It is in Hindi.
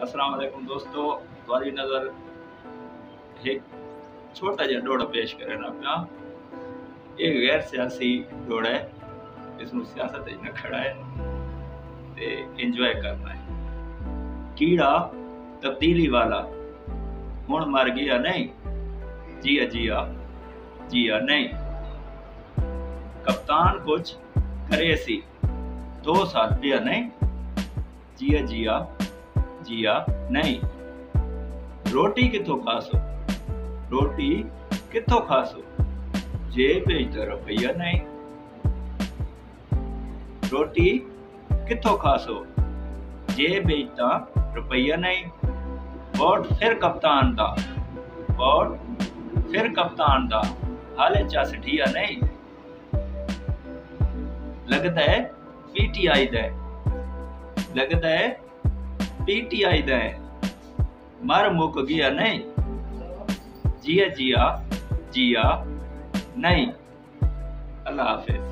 अस्सलाम वालेकुम दोस्तों, तुम्हारी नज़र एक छोटा जिहा डोड़ा पेश करना पिया। एक गैर सियासी डोड़ा है, इसमें सियासत न खड़ा है ते एंजॉय करना है। कीड़ा तब्दीली वाला हुण मर गया नहीं, जिया जिया जिया नहीं। कप्तान कुछ करे सी 2 साल पिया नहीं, जिया जिया जिया नहीं। रोटी किथों खासो, रोटी किथों खासो, जेब विच तो रुपया नहीं। रोटी किथों खासो, जेब विच तो रुपया नहीं। वोट फिर कप्तान दा, वोट फिर कप्तान दा, हाले चस ढिया नहीं। लगदा है पीटीआई दा, लगदा है पीटीआई दा, मर मुक गया नहीं, जिया जिया जिया नहीं। अल्लाह हाफिज।